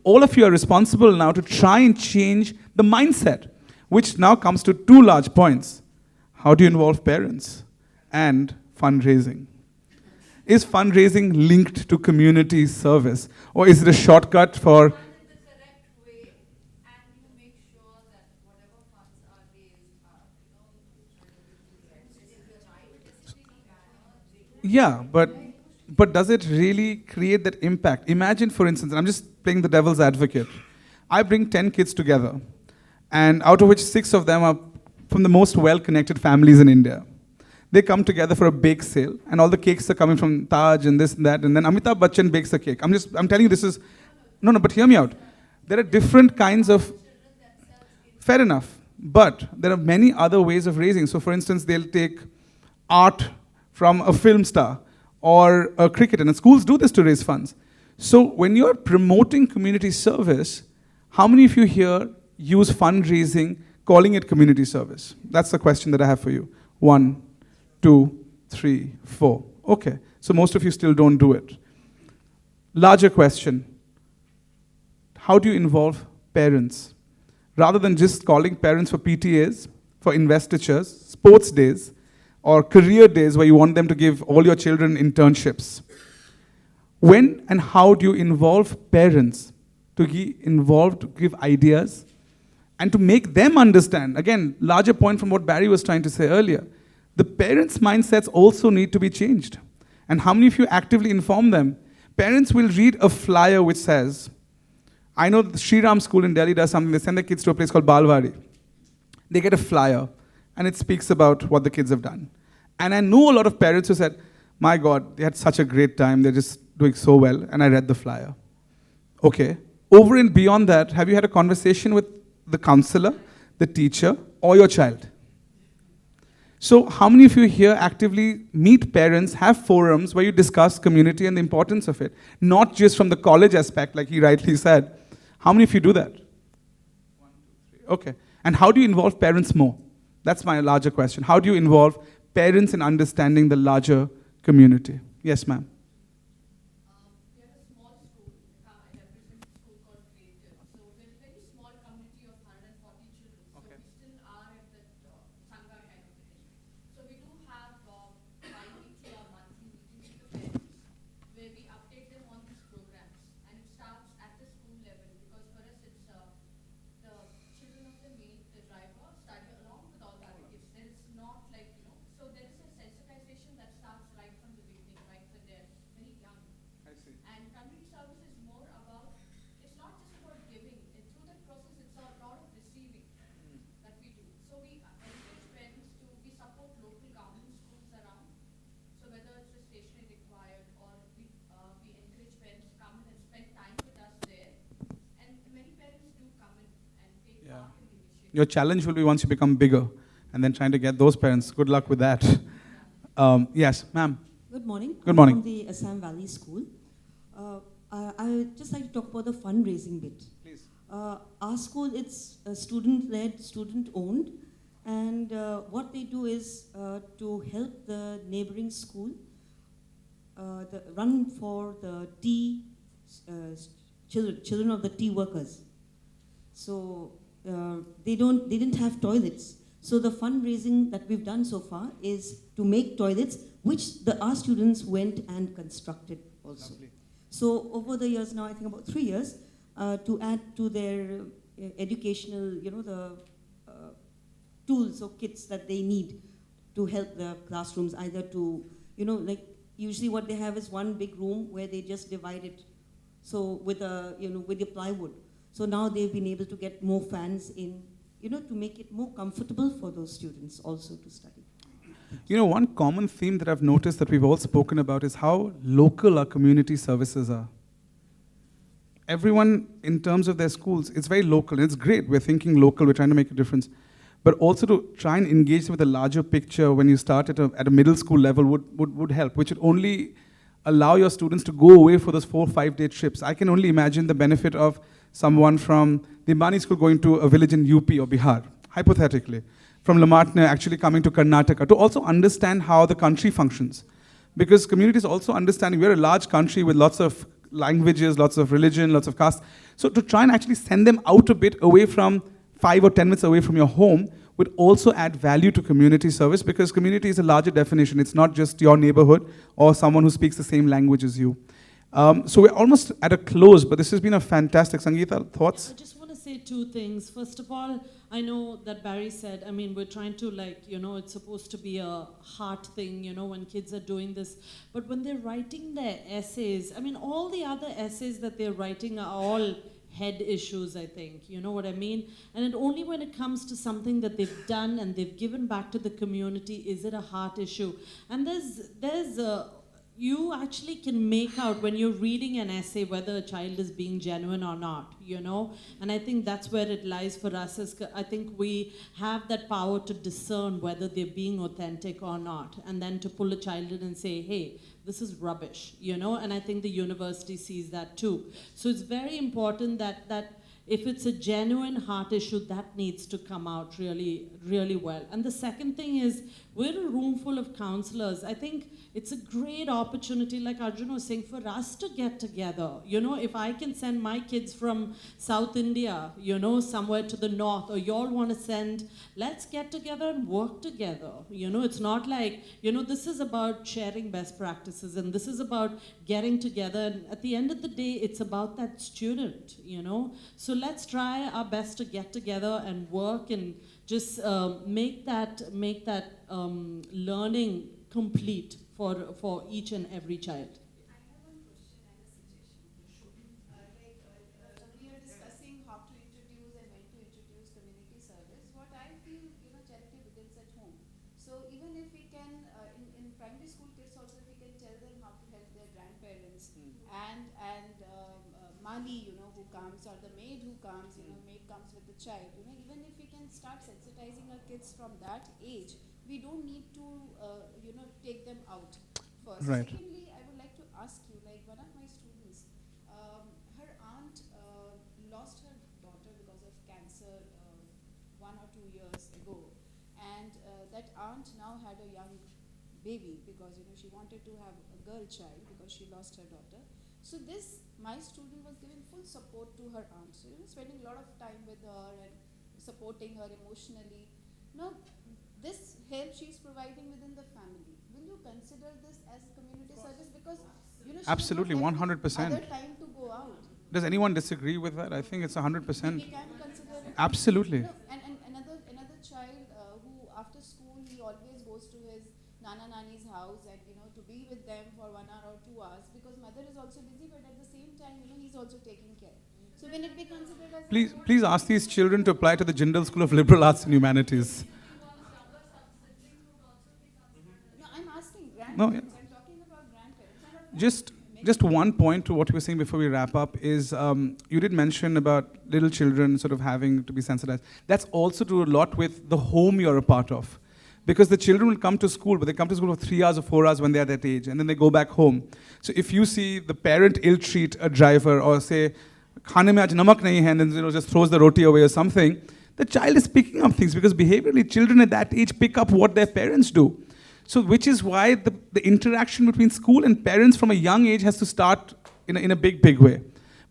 all of you are responsible now to try and change the mindset, which now comes to 2 large points. How do you involve parents? And fundraising. Is fundraising linked to community service? Or is it a shortcut for... Yeah, but does it really create that impact? Imagine, for instance, I'm just playing the devil's advocate. I bring 10 kids together, and out of which 6 of them are from the most well-connected families in India. They come together for a bake sale, and all the cakes are coming from Taj and this and that, and then Amitabh Bachchan bakes a cake. I'm telling you this is, no, but hear me out. There are different kinds of, fair enough, but there are many other ways of raising. So for instance, they'll take art from a film star or a cricketer, and schools do this to raise funds. So when you're promoting community service, how many of you here use fundraising, calling it community service? That's the question that I have for you. 1, 2, 3, 4. Okay, so most of you still don't do it. Larger question. How do you involve parents? Rather than just calling parents for PTAs, for investitures, sports days, or career days where you want them to give all your children internships. When and how do you involve parents to be involved, to give ideas, and to make them understand? Again, larger point from what Barry was trying to say earlier. The parents' mindsets also need to be changed. And how many of you actively inform them? Parents will read a flyer which says, I know the Sri Ram school in Delhi does something. They send their kids to a place called Balwadi. They get a flyer, and it speaks about what the kids have done. And I know a lot of parents who said, my God, they had such a great time. They're just doing so well. And I read the flyer. Okay. Over and beyond that, have you had a conversation with the counselor, the teacher, or your child? So how many of you here actively meet parents, have forums where you discuss community and the importance of it? Not just from the college aspect, like he rightly said. How many of you do that? 1, 2, 3. Okay. And how do you involve parents more? That's my larger question. How do you involve parents in understanding the larger community? Yes, ma'am. We have a small school, a representative school called Creative. So we're a very small community of 140 children. So we still are at the Sangha kind of thing. So we do have bi-weekly or monthly meetings with the parents where we update them on these programs. And it starts at the school level because for us it's the children of the maid, the driver, study along with all the other kids. There is not like, so there is a sensitization that starts right from the beginning, right when they're very young. I see. And community service is more about, it's not just about giving. Through that process, it's a lot of receiving that we do. So we encourage parents to, we support local government schools around. So whether it's a stationery required or we encourage parents to come in and spend time with us there. And many parents do come in and take part in the initiative. Your challenge will be once you become bigger, and then trying to get those parents. Good luck with that. Yes, ma'am. Good morning. Good morning. I'm from the Assam Valley School. I would just like to talk about the fundraising bit. Please. Our school, it's student-led, student-owned, and what they do is to help the neighboring school run for the tea children of the tea workers. So they didn't have toilets. So the fundraising that we've done so far is to make toilets, which our students went and constructed also. Lovely. So over the years now, I think about 3 years, to add to their educational, the tools or kits that they need to help the classrooms, either to, like usually what they have is one big room where they just divide it. So with with the plywood. So now they've been able to get more fans in, to make it more comfortable for those students also to study. One common theme that I've noticed that we've all spoken about is how local our community services are. Everyone, in terms of their schools, it's very local. It's great. We're thinking local. We're trying to make a difference. But also to try and engage them with a larger picture when you start at a middle school level would help, which would only allow your students to go away for those 4 or 5 day trips. I can only imagine the benefit of someone from the Bani school going to a village in UP or Bihar, hypothetically, from Lamartne actually coming to Karnataka, to also understand how the country functions. Because communities also understanding, we're a large country with lots of languages, lots of religion, lots of castes. So to try and actually send them out a bit away from 5 or 10 minutes away from your home would also add value to community service, because community is a larger definition. It's not just your neighborhood or someone who speaks the same language as you. So we're almost at a close, but this has been a fantastic. Sangeetha, thoughts? I just want to say 2 things. First of all, I know that Barry said, we're trying to it's supposed to be a heart thing, when kids are doing this. But when they're writing their essays, all the other essays that they're writing are all head issues, I think. You know what I mean? And only when it comes to something that they've done and they've given back to the community is it a heart issue. And you actually can make out when you're reading an essay whether a child is being genuine or not, And I think that's where it lies for us. I think we have that power to discern whether they're being authentic or not, and then to pull a child in and say, hey, this is rubbish, And I think the university sees that too. So it's very important that if it's a genuine heart issue, that needs to come out really, really well. And the second thing is, We're a room full of counselors. I think it's a great opportunity, like Arjun was saying, for us to get together. You know, if I can send my kids from South India, you know, somewhere to the north, or y'all want to send, let's get together and work together. You know, it's not like, you know, this is about sharing best practices, and this is about getting together. And at the end of the day, it's about that student, you know. So let's try our best to get together and work and just make that learning complete for each and every child. I have one question and a suggestion. We are discussing how to introduce and when to introduce community service. What I feel, you know, charity begins at home. So even if we can, in primary school kids also, if we can tell them how to help their grandparents and Mali, you know, who comes, or the maid who comes, you know, maid comes with the child, you know, even if we can start sensitizing our kids from that age, we don't need to, you know, take them out first. Right. Secondly, I would like to ask you, like one of my students, her aunt lost her daughter because of cancer 1 or 2 years ago, and that aunt now had a young baby because, you know, she wanted to have a girl child because she lost her daughter. So my student was giving full support to her aunt. So, you know, spending a lot of time with her and supporting her emotionally. Now, this help she's providing within the family, will you consider this as community service? Because, you know, Absolutely, 100%. Other time to go out. Does anyone disagree with that? I think it's 100%. We can consider it. Absolutely. No, and another child who after school he always goes to his Nana Nani's house and, you know, to be with them for 1 hour or 2 hours because mother is also busy, but at the same time, you know, he's also taking care. So when it be considered as Please ask these children to apply to the Jindal School of Liberal Arts and Humanities. No, I'm asking grandparents. No, yeah. I'm talking about grandparents. Just one point to what you were saying before we wrap up is you did mention about little children sort of having to be sensitized. That's also to do a lot with the home you're a part of. Because the children will come to school, but they come to school for 3 hours or 4 hours when they're that age, and then they go back home. So if you see the parent ill-treat a driver or say, "Khane mein aaj namak nahi hai," and then, you know, just throws the roti away or something, the child is picking up things because behaviorally children at that age pick up what their parents do. So which is why the interaction between school and parents from a young age has to start in a big way.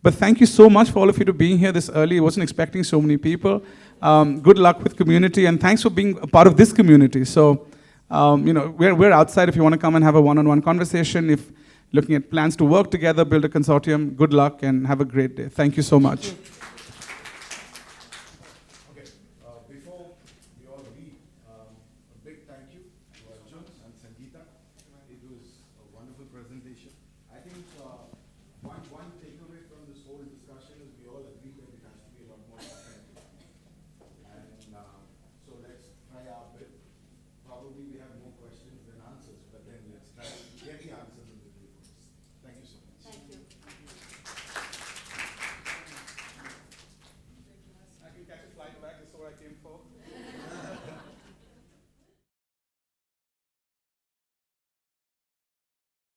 But thank you so much for all of you to being here this early. I wasn't expecting so many people. Good luck with community, and thanks for being a part of this community. So, you know, we're outside if you want to come and have a one-on-one conversation. If looking at plans to work together, build a consortium, good luck and have a great day. Thank you so much.